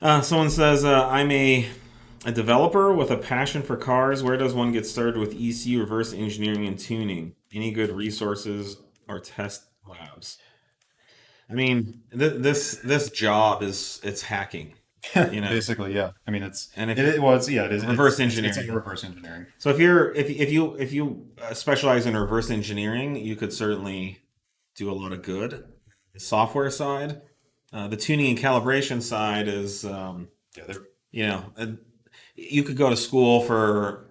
Someone says, I'm a developer with a passion for cars. Where does one get started with ECU, reverse engineering, and tuning? Any good resources or test labs? I mean, this job is it's hacking, you know, Basically, yeah. I mean, and if it was, yeah, it is. reverse It's in engineering. reverse engineering. So if you specialize in reverse engineering, you could certainly do a lot of good. The software side, the tuning and calibration side is, Yeah, they're you know, you could go to school for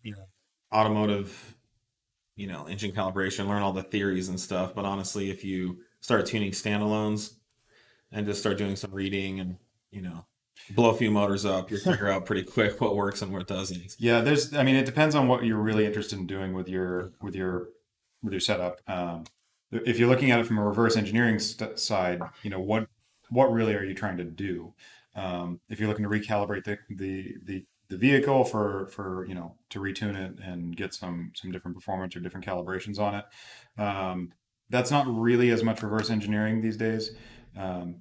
you know automotive, engine calibration, learn all the theories and stuff. But honestly, if you start tuning standalones and just start doing some reading and you know blow a few motors up, you'll figure out pretty quick what works and what doesn't. yeah. There's, I mean, it depends on what you're really interested in doing with your setup. If you're looking at it from a reverse engineering side, what really are you trying to do? If you're looking to recalibrate the vehicle for to retune it and get some different performance or different calibrations on it, that's not really as much reverse engineering these days.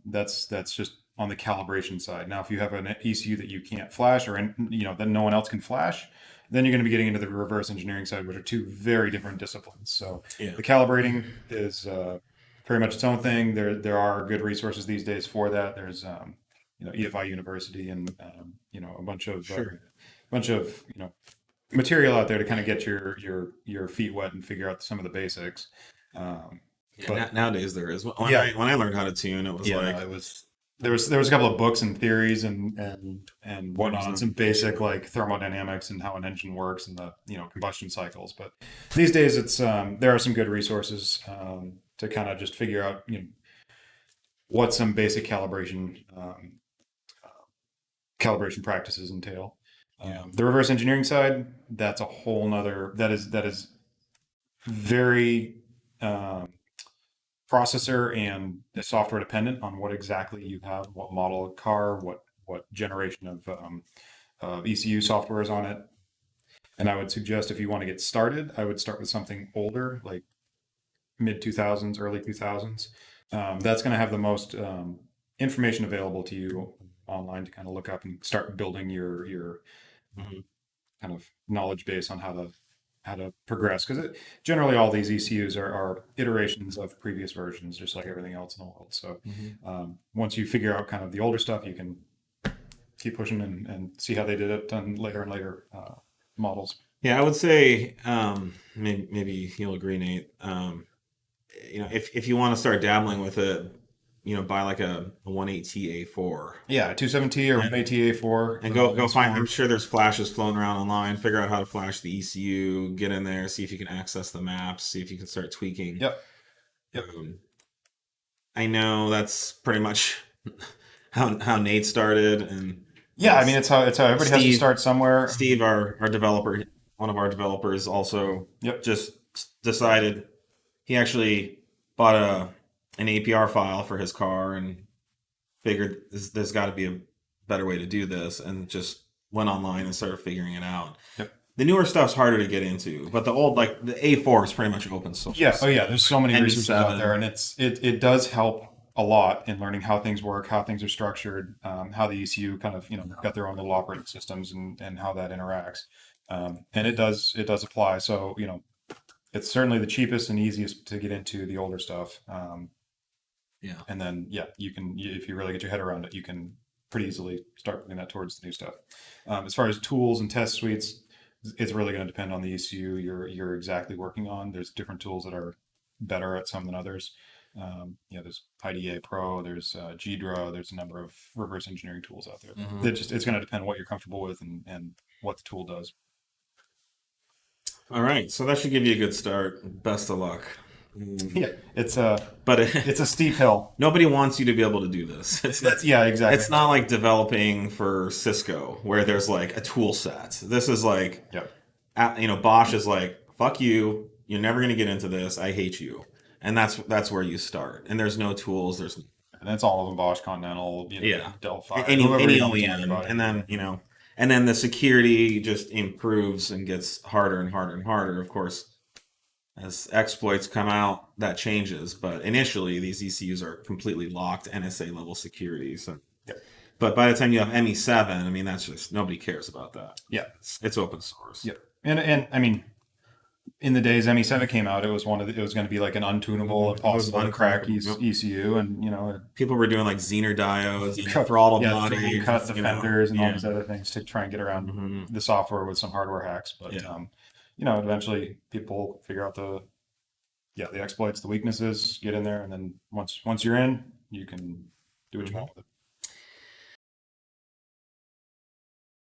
That's just on the calibration side. Now, if you have an ECU that you can't flash or that no one else can flash, then you're going to be getting into the reverse engineering side, which are two very different disciplines. So Yeah. the calibrating is very much its own thing. There are good resources these days for that. There's EFI University and a Sure. bunch of material out there to kind of get your feet wet and figure out some of the basics. Um, Yeah, but nowadays there is. yeah, When I learned how to tune, it was yeah, no, like there was a couple of books and theories and whatnot, and 100%. some basic like thermodynamics and how an engine works and the combustion cycles. But these days, it's there are some good resources to kind of just figure out what some basic calibration practices entail. Yeah. The reverse engineering side, that's a whole nother that is very um, processor and software dependent on what exactly you have, what model of car, what generation of ECU software is on it. And I would suggest if you want to get started, I would start with something older, like mid 2000s, early 2000s. That's going to have the most information available to you online to kind of look up and start building your Mhm. kind of knowledge base on how to progress, because generally all these ECUs are iterations of previous versions, just like everything else in the world. So Mhm. once you figure out kind of the older stuff, you can keep pushing and see how they did it on later and later models. Yeah, I would say maybe you'll agree, Nate. If you want to start dabbling with it, buy like a 18T A4 Yeah, 270 or and ATA4 go is find. I'm fine. sure there's flashes floating around online. Figure out how to flash the ECU. Get in there, see if you can access the maps. See if you can start tweaking. Yep, yep. Um, I know that's pretty much how Nate started, and Yeah, I mean S- it's how everybody has to Steve start somewhere. Steve, our developer, one of our developers, also Yep. just decided he actually bought an APR file for his car and figured there's got to be a better way to do this, and just went online and started figuring it out. Yep. The newer stuff's harder to get into, but the old, like the A4 is pretty much open Yeah. Oh source. yeah. There's so many resources out there, NV7. and it does help a lot in learning how things work, how things are structured, how the ECU kind of got their own little operating systems and how that interacts. And it does apply. So it's certainly the cheapest and easiest to get into the older stuff. Yeah. And then yeah, if you really get your head around it, you can pretty easily start moving that towards the new stuff. As far as tools and test suites, it's really going to depend on the ECU you're exactly working on. There's different tools that are better at some than others. There's IDA Pro, there's GDRA, there's a number of reverse engineering tools out there. Hmm. It's going to depend what you're comfortable with and what the tool does. All right, so that should give you a good start. Best of luck. Yeah, But it's a steep hill. nobody wants you to be able to do this. That's yeah, exactly. It's not like developing for Cisco where there's like a tool set. This is like, Yep. Bosch is like, fuck you. You're never gonna get into this. I hate you. And that's where you start. And there's no tools. There's And that's all of them: Bosch, Continental, yeah, Delphi, whoever any you want to talk OEM, about. and then and then the security just improves and gets harder and harder and harder. Of course, as exploits come out, that changes. But initially, these ECUs are completely locked NSA level security. So, Yep. But by the time you have ME7, I mean, that's just, nobody cares about that. Yeah. It's open source. Yep. And I mean, in the days ME7 came out, it was it was going to be like an untunable, impossible to crack uncrackable, ECU, and people were doing like Zener diodes and throttle bodies, cut the fenders and all yeah. these other things to try and get around Mhm. the software with some hardware hacks. But Yeah. eventually people figure out the exploits, the weaknesses, get in there, and then once you're in, you can do what you want with it.